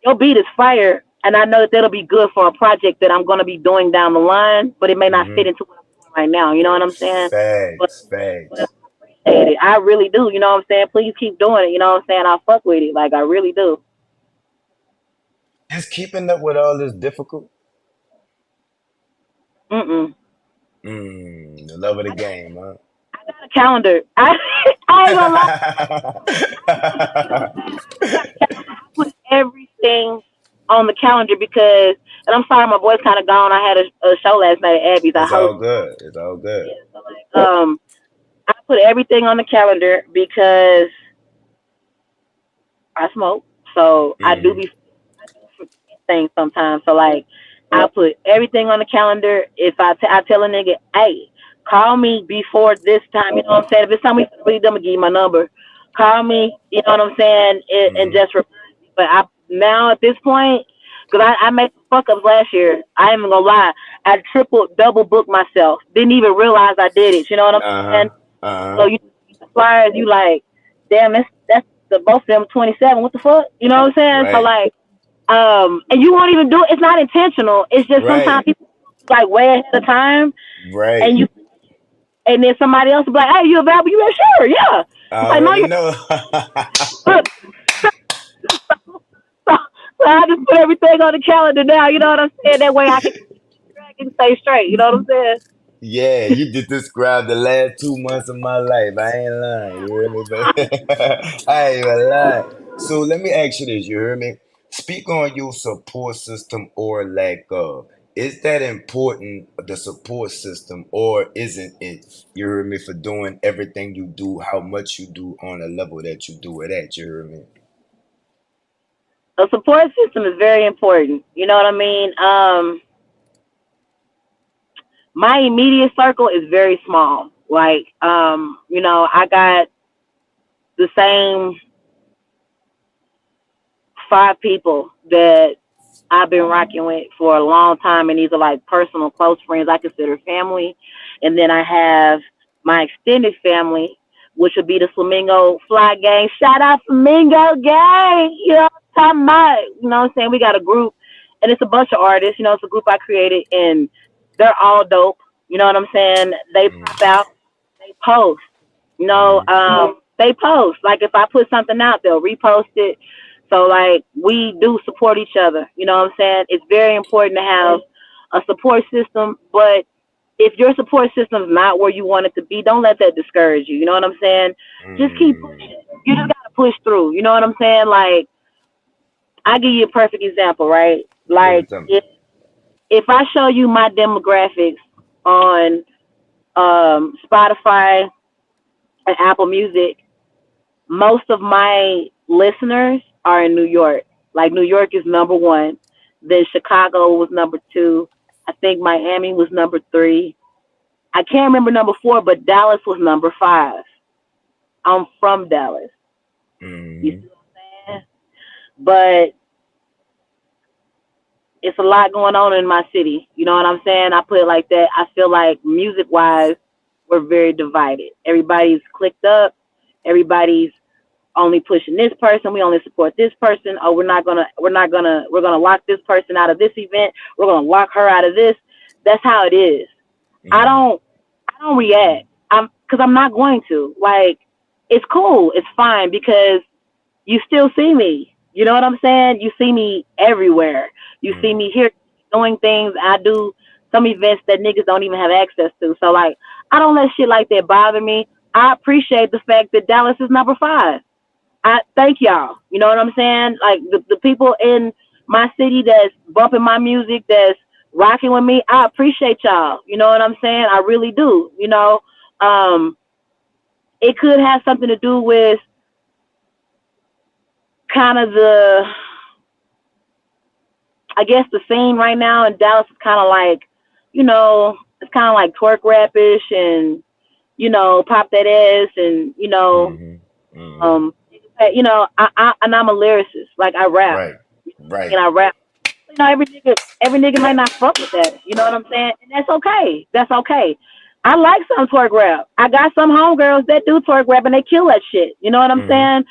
your beat is fire, and I know that that'll be good for a project that I'm gonna be doing down the line, but it may not fit Hmm. into what I'm doing right now. You know what I'm saying? But, Facts, but I facts. appreciate it. I really do. You know what I'm saying? Please keep doing it. You know what I'm saying? I fuck with it. Like I really do. Is keeping up with all this difficult? Mm-mm. The love of the I got, game, huh? I got a calendar. I ain't gonna lie. You know what I'm saying? I got a calendar. I put everything on the calendar because, and I'm sorry, my voice kind of gone. I had a show last night at Abby's. I It's all hosted. good. It's all good. Yeah, so like, I put everything on the calendar because I smoke, so I do Hmm. be forget things sometimes. So like, I put everything on the calendar. If I tell a nigga, hey, call me before this time. You know what I'm saying? If it's something really dumb, give you my number. Call me. You know what I'm saying? And Hmm. just remind me. But I now at this point, because I made fuck ups last year. I ain't even gonna lie. I double booked myself. Didn't even realize I did it. You know what I'm saying? Uh-huh. So Uh-huh. you the flyers, you like, damn, that's the both of them 27. What the fuck? You know what I'm saying? So Right. like, and you won't even do it. It's not intentional. It's just sometimes Right. people like way ahead of time, Right. and and then somebody else will be like, hey, you available? You like, sure, yeah. I It's like, no, already you. know. Look, so I just put everything on the calendar now. You know what I'm saying? That way I can stay straight. You know what I'm saying? Yeah, you just described the last 2 months of my life. I ain't lying, you hear me? But I ain't even lying. So let me ask you this, you hear me? Speak on your support system or lack of. Is that important, the support system, or isn't it? You hear me? For doing everything you do, how much you do on a level that you do it at, you hear me? A support system is very important. You know what I mean? My immediate circle is very small. Like, I got the same 5 people that I've been rocking with for a long time, and these are like personal close friends I consider family. And then I have my extended family, which would be the Flamingo Fly Gang. Shout out Flamingo Gang! You know what I'm talking about? You know what I'm saying? We got a group, and it's a bunch of artists. It's a group I created, and they're all dope. You know what I'm saying? They pop Mm-hmm. out, they post. They post. Like if I put something out, they'll repost it. So like we do support each other. You know what I'm saying? It's very important to have a support system, but if your support system is not where you want it to be, don't let that discourage you. You know what I'm saying? Just keep Mm. pushing. You just gotta push through. You know what I'm saying? Like I give you a perfect example, right? Go ahead, Like tell me. if I show you my demographics on Spotify and Apple Music, most of my listeners are in New York. Like New York is number one. Then Chicago was number two. I think Miami was number three. I can't remember number four, but Dallas was number five. I'm from Dallas. You see Mm-hmm. what I'm saying? But it's a lot going on in my city. You know what I'm saying? I put it like that. I feel like music wise, we're very divided. Everybody's clicked up. Everybody's only pushing this person. We only support this person. Oh, we're gonna lock this person out of this event. We're gonna lock her out of this. That's how it is. I Mm-hmm. don't I don't react. Because I'm not going to. Like, it's cool. It's fine because you still see me. You know what I'm saying? You see me everywhere. You see Mm-hmm. me here doing things. I do some events that niggas don't even have access to. So like, I don't let shit like that bother me. I appreciate the fact that Dallas is number five. I thank y'all. You know what I'm saying? Like the people in my city that's bumping my music, that's rocking with me, I appreciate y'all. You know what I'm saying? I really do. Um, it could have something to do with kind of I guess the scene right now in Dallas is kind of like, it's kind of like twerk rapish and, pop that ass and, Mm-hmm. Mm-hmm. and I'm a lyricist. Like I rap Right. Right. and I rap. Every nigga might not fuck with that. You know what I'm saying? And that's okay. That's okay. I like some twerk rap. I got some homegirls that do twerk rap and they kill that shit. You know what I'm Mm-hmm. saying?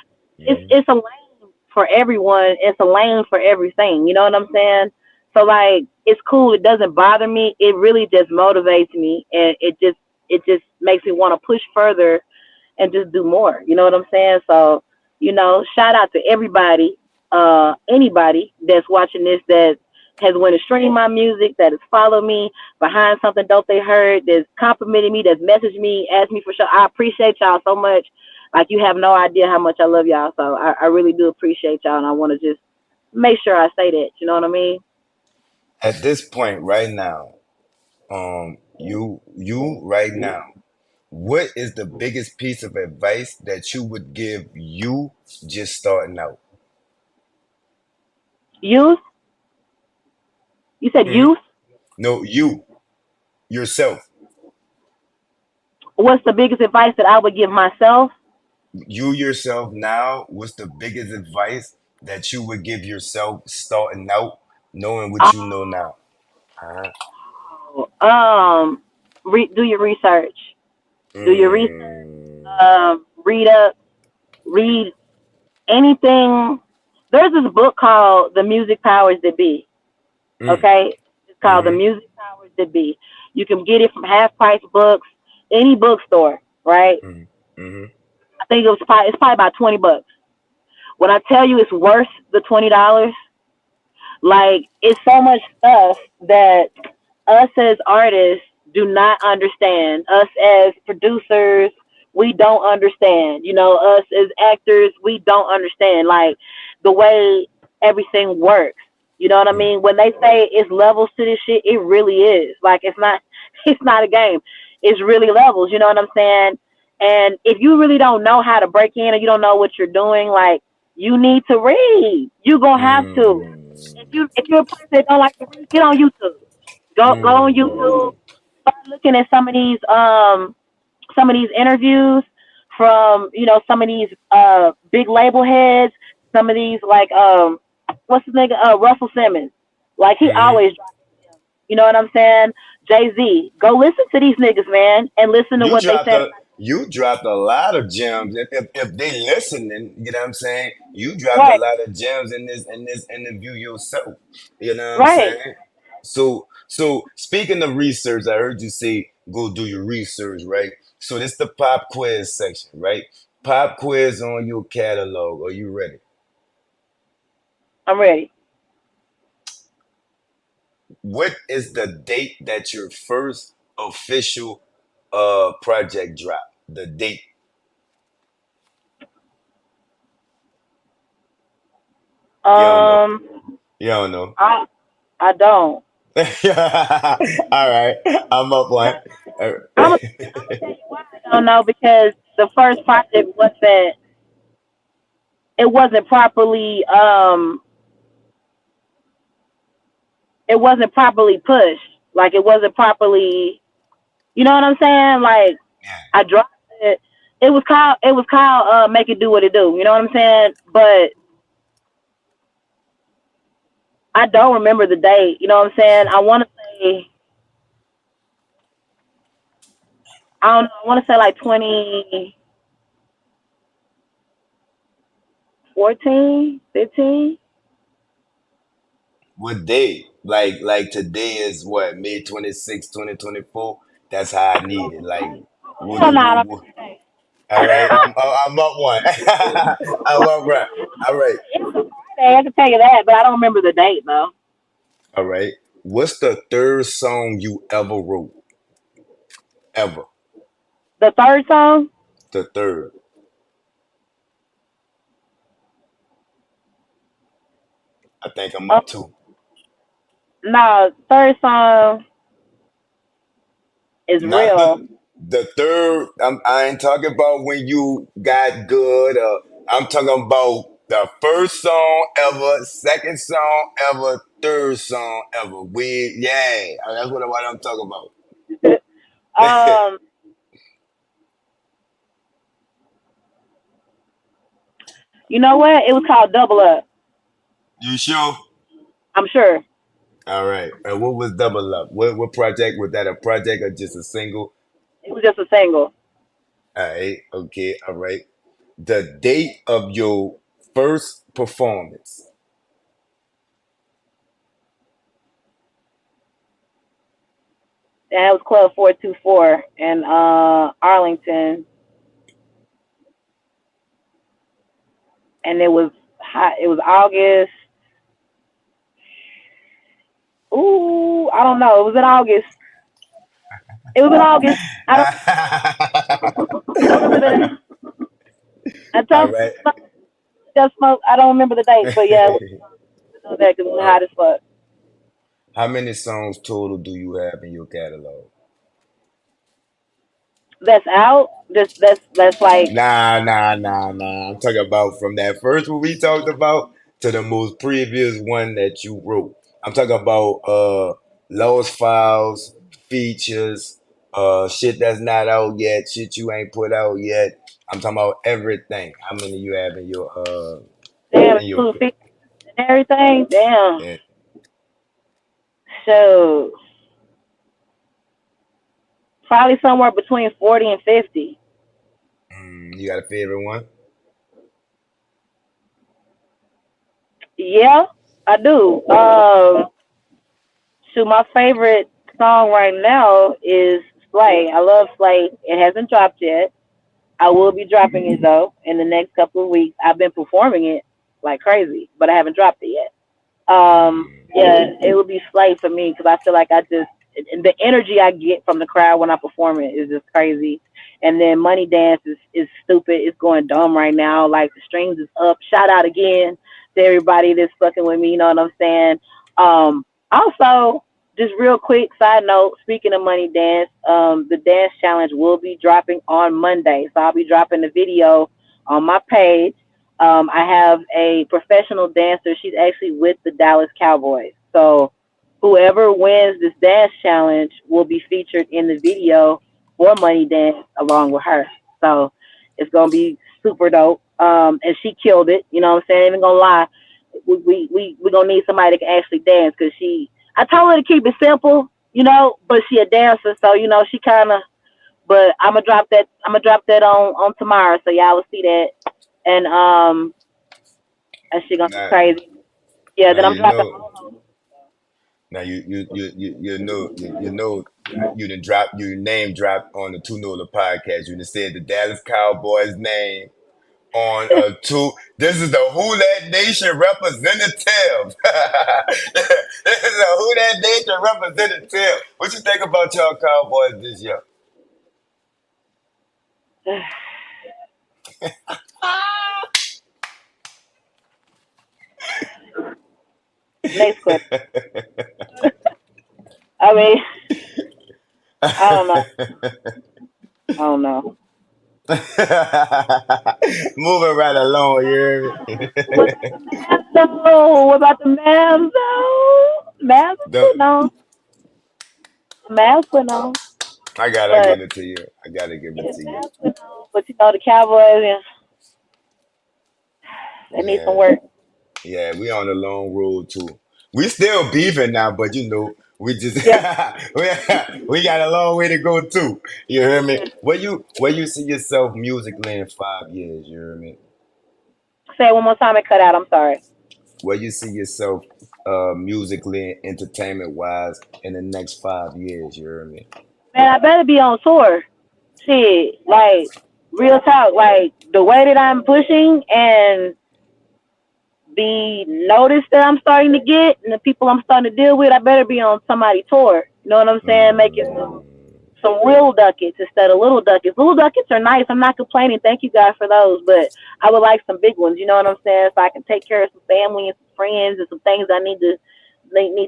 It's Mm-hmm. it's a lane for everyone. It's a lane for everything. You know what I'm saying? So like it's cool. It doesn't bother me. It really just motivates me and it just makes me want to push further and just do more. You know what I'm saying? So, shout out to everybody, anybody that's watching this that has went to stream my music, that has followed me behind something dope they heard, that's complimented me, that's messaged me, asked me for sure. I appreciate y'all so much. Like you have no idea how much I love y'all. So I really do appreciate y'all and I want to just make sure I say that. You know what I mean? At this point, right now, you right now, what is the biggest piece of advice that you would give you just starting out? Youth? You said Hmm? youth? No, you yourself. What's the biggest advice that I would give myself? You yourself now, what's the biggest advice that you would give yourself starting out, knowing what you know now? Uh-huh. Oh, do your research. Do your research. Mm, Read up. Read anything. There's this book called The Music Powers That Be. mm, Okay, it's called The mm-hmm, Music Powers That Be. You can get it from half price books, any bookstore. Right? mm, mm-hmm, I think it's probably about $20. When I tell you it's worth the $20, like it's so much stuff that us as artists do not understand. Us as producers, we don't understand. Us as actors, we don't understand like the way everything works. You know what I mm, mean? When they say it's levels to this shit, it really is. Like it's not it's not a game. It's really levels, you know what I'm saying? And if you really don't know how to break in or you don't know what you're doing, like you need to read. You gonna have to. If you're a person that don't like to read, get on YouTube. Go on YouTube. mm, Start looking at some of these interviews from some of these big label heads. Some of these like what's his nigga Russell Simmons. Like he mm-hmm. always drops. You know what I'm saying? Jay-Z. Go listen to these niggas, man, and listen to You what they dropped said. a you dropped a lot of gems. If they listening, you know what I'm saying? You dropped a Right. lot of gems in this interview yourself. You know what I'm Right. saying? So speaking of research, I heard you say go do your research, right? So this the pop quiz section, right? Pop quiz on your catalog. Are you ready? I'm ready. What is the date that your first official project dropped? The date. You don't know. Um You don't know. I don't. All right, I'm up one. All I'm gonna right. tell you why I don't know because the first project wasn't properly it wasn't properly pushed. Like it wasn't properly, you know what I'm saying? Like I dropped it. It was called Make It Do What It Do. You know what I'm saying? But I don't remember the date. You know what I'm saying? I want to say I don't know. I want to say like 2014, 15. What day? Like today is what, May 26, 2024. That's how I need it. Like what Hell do no, I don't what, remember the date. all right, I'm up one. I'm up one. All right. It was a Friday. I can tell you that, but I don't remember the date though. All right. What's the third song you ever wrote? Ever. The third song, The third. I think I'm um, up two. no, third song is Not real. the third. I ain't talking about when you got good. I'm talking about the first song ever, second song ever, third song ever. Yeah, that's what I'm talking about. um, you know what? It was called Double Up. You sure? I'm sure All right. What was Double Up? What project was that? A project or just a single? it was just a single. All right. Okay. All right. The date of your first performance. And it was Club 424 in Arlington, and it was hot. It was August. Ooh, I don't know. It was in August. It was in August. I don't remember the. I All told right. you just smoke. I don't remember the date, but yeah, we know that because we Uh, hot as fuck. how many songs total do you have in your catalog? That's out. That's like Nah. I'm talking about from that first one we talked about to the most previous one that you wrote. I'm talking about lost files, features, shit that's not out yet, shit you ain't put out yet. I'm talking about everything. How many you have damn in your include features and everything. Damn. in, So probably somewhere between 40 and 50. you got a favorite one? Yeah, I do. So my favorite song right now is Slay. I love Slay. It hasn't dropped yet. I will be dropping it though in the next couple of weeks. I've been performing it like crazy, but I haven't dropped it yet. Yeah, it would be Slay for me because I feel like I just the energy I get from the crowd when I perform it is just crazy. And then Money Dance is stupid. It's going dumb right now. Like the streams is up. Shout out again to everybody that's fucking with me. You know what I'm saying? Also, just real quick side note. Speaking of Money Dance, the dance challenge will be dropping on Monday. So I'll be dropping the video on my page. I have a professional dancer. She's actually with the Dallas Cowboys. So whoever wins this dance challenge will be featured in the video for Money Dance along with her. So it's gonna be super dope. And she killed it. You know what I'm saying? I ain't even gonna lie. We gonna need somebody that can actually dance because she. I told her to keep it simple, you know, but she a dancer, so you know she kind of. But I'm gonna drop that. I'm gonna drop that on tomorrow, so y'all will see that. And she gonna be Now, crazy. Yeah, now then I'm you dropping. know. Now you know you done drop you name drop on the Two Nola podcast. You done said the Dallas Cowboys name on a two. This is the Who That Nation representative. This is a Who That Nation representative. What you think about y'all Cowboys this year? Next question. mean, I don't know. I don't know. Moving right along, you hear me? What about the Mavs though? What about the Mavs though? Mavs are putting The, on. Mavs putting on. I gotta But give it to you. I gotta give it yeah, to you. Mavs putting on. But you know the Cowboys, yeah, they need some Yeah, work. yeah, we on the long road too. We still beefing now, but we just Yeah. we, we got a long way to go too. You hear me? Yeah. Where you see yourself musically in 5 years? You hear me? Say it one more time. It cut out. I'm sorry. Where you see yourself musically, entertainment wise in the next 5 years? You hear me? Man, I better be on tour. Shit, like real talk. Like the way that I'm pushing and the notice that I'm starting to get and the people I'm starting to deal with, I better be on somebody's tour. You know what I'm saying? Make it Mm, some real ducats instead of little ducats. Little ducats are nice. I'm not complaining. Thank you guys for those, but I would like some big ones. You know what I'm saying? So I can take care of some family and some friends and some things I need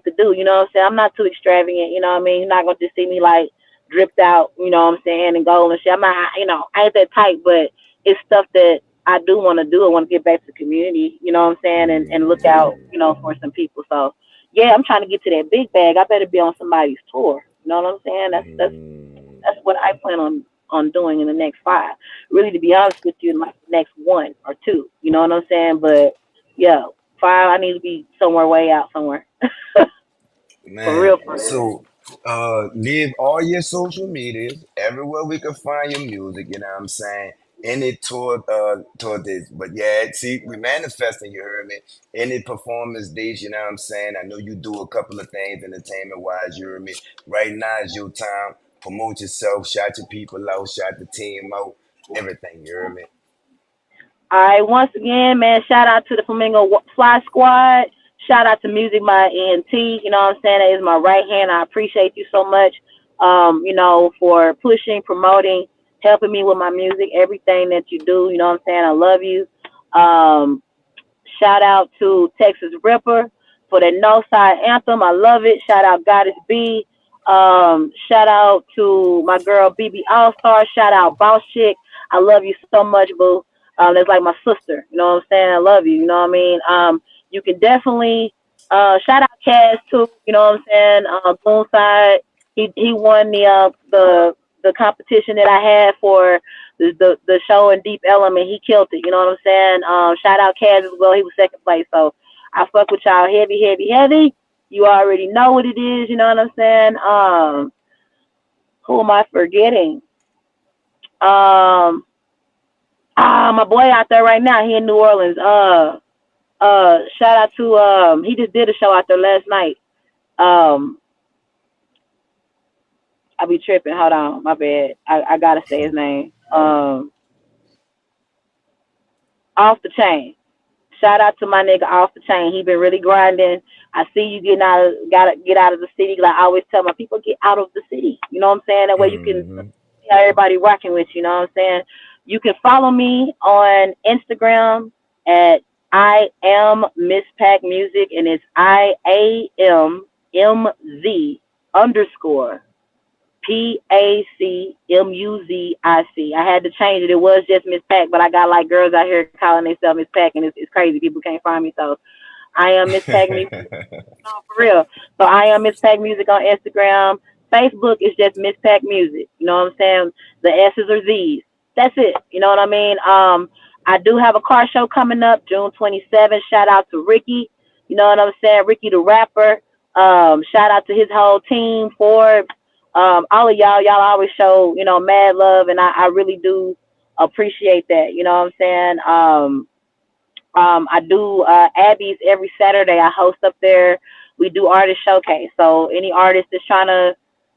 to do. You know what I'm saying? I'm not too extravagant. You know what I mean? You're not gonna just see me like dripped out. You know what I'm saying? And gold and shit. I'm not. You know, I ain't that tight, but it's stuff that I do want to do. I want to get back to the community. You know what I'm saying? And look out. mm, You know, for some people. So yeah, I'm trying to get to that big bag. I better be on somebody's tour. You know what I'm saying? mm. That's what I plan on doing in the next 5. Really, to be honest with you, in like the next 1 or 2. You know what I'm saying? But yeah, 5. I need to be somewhere way out somewhere. For Man, real, for real. so leave all your social medias everywhere we can find your music, you know what I'm saying? Any toward this. But yeah, see, we manifesting, you heard me. Any performance dates, you know what I'm saying? I know you do a couple of things entertainment wise, you heard me. Right now is your time. Promote yourself, shout your people out, shout the team out, everything, you heard me. All right, once again, man, shout out to the Flamingo Fly Squad. Shout out to Music by ENT. You know what I'm saying? That is my right hand. I appreciate you so much, you know, for pushing, promoting, helping me with my music, everything that you do. You know what I'm saying? I love you. Um, Shout out to Texas Ripper for the Northside Anthem. I love it. Shout out Goddess B. Shout out to my girl BB All Star. Shout out Boss Chick. I love you so much, boo. That's like my sister. You know what I'm saying? I love you. You know what I mean? You can definitely shout out Cass too. You know what I'm saying? Boonside. He won the competition that I had for the show in Deep Element. He killed it. You know what I'm saying? Shout out Kaz as well. He was second place. So I fuck with y'all heavy, heavy, heavy. You already know what it is. You know what I'm saying? Who am I forgetting? Um, my boy out there right now. He in New Orleans. Shout out to he just did a show out there last night. Um, I be tripping. Hold on, my bad. I gotta say his name. Off the chain. Shout out to my nigga off the chain. He been really grinding. I see you getting out of gotta get out of the city. Like I always tell my people, get out of the city. You know what I'm saying? That way you can Mm-hmm. see how everybody rocking with you. You know what I'm saying? You can follow me on Instagram at I am MzPacMusic, and it's IAMMZ PACMUZIC. I had to change it. It was just Miss Pac, but I got like girls out here calling themselves Miss Pac, and it's crazy. People can't find me, so I am Miss Pac Music. No, for real. So I am Miss Pac Music on Instagram. Facebook is just Miss Pac Music. You know what I'm saying? The S's or Z's. That's it. You know what I mean? I do have a car show coming up June 27th. Shout out to Ricky. You know what I'm saying? Ricky the rapper. Shout out to his whole team, Forbes. All of y'all. Y'all always show, you know, mad love, and I really do appreciate that. You know what I'm saying? I do Abby's every Saturday. I host up there. We do artist showcase. So any artist that's trying to,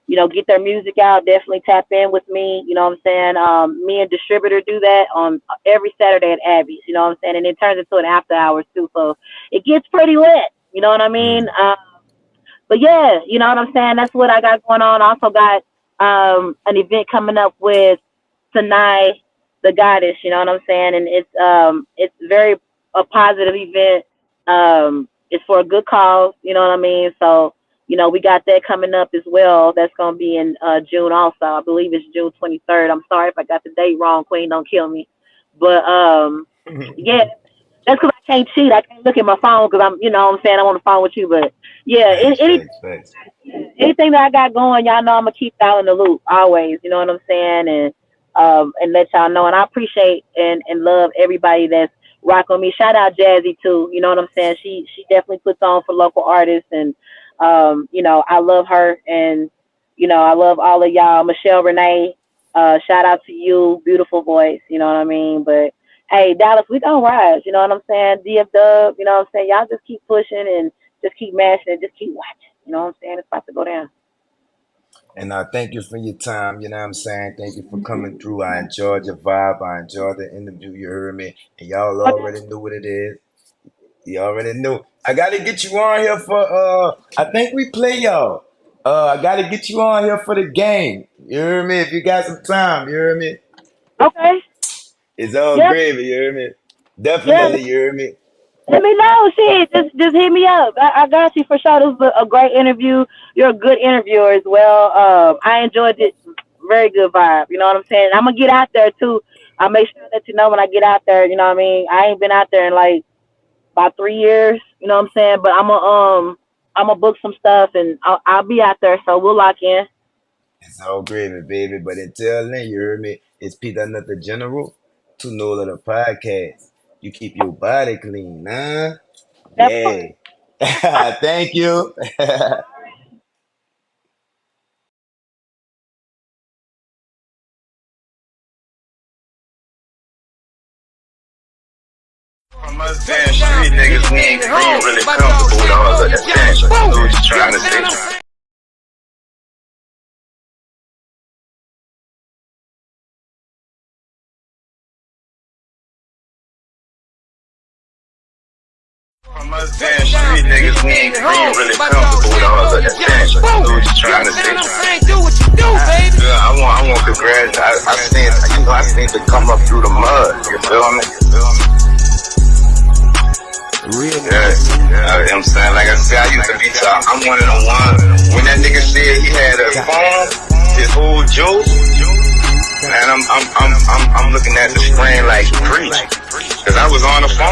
you know, get their music out, definitely tap in with me. You know what I'm saying? Me and distributor do that on every Saturday at Abby's. You know what I'm saying? And it turns into an after hours too. So it gets pretty lit. You know what I mean? Mm. But yeah, you know what I'm saying? That's what I got going on. Also got an event coming up with Tanai, the goddess, you know what I'm saying? And it's very a positive event. It's for a good cause, you know what I mean? So, we got that coming up as well. That's gonna be in June also. I believe it's June 23rd. I'm sorry if I got the date wrong, Queen. Don't kill me. But yeah, that's because I can't cheat. I can't look at my phone because I'm saying I'm on the phone with you. But yeah, Facts, facts, facts. anything that I got going, y'all know I'm gonna keep y'all in the loop always. You know what I'm saying? And let y'all know. And I appreciate and love everybody that's rock on me. Shout out Jazzy too. You know what I'm saying? She definitely puts on for local artists, and I love her, and I love all of y'all. Michelle Renee, shout out to you, beautiful voice. You know what I mean? But hey, Dallas, we gonna rise. You know what I'm saying? DF Dub, you know what I'm saying? Y'all just keep pushing and just keep mashing and just keep watching. You know what I'm saying? It's about to go down. And I thank you for your time. You know what I'm saying? Thank you for coming through. I enjoyed your vibe. I enjoyed the interview. You heard me. And y'all already knew what it is. You already knew. I gotta get you on here for I think we play y'all. I gotta get you on here for the game. You hear me? If you got some time, you hear me? Okay. It's all Yep. gravy, you hear me? Yeah. Definitely, you hear me? Let me know. Shit, just hit me up. I got you for sure. This was a great interview. You're a good interviewer as well. I enjoyed it. Very good vibe. You know what I'm saying? I'm gonna get out there too. I'll make sure that you know when I get out there. You know what I mean? I ain't been out there in like about 3 years. You know what I'm saying? But I'm gonna book some stuff and I'll be out there. So we'll lock in. It's all gravy, baby. But until then, you hear me? It's P.NUT the General. To know the podcast. You keep your body clean, huh? That part. Yeah. Thank you. From us damn street niggas, we ain't really comfortable with all the attention. That's what you trying to say. From us damn street niggas, we ain't really comfortable with all the attention. That's what you trying to say. Do what you do, baby. Yeah, I want congrats. I seen to come up through the mud. You feel me? Real. Yeah, you know what I'm saying? Like I said, I used to be top. I'm one of the ones. When that nigga said he had a phone, his whole juice, and I'm looking at the screen like preach, cause I was on the phone.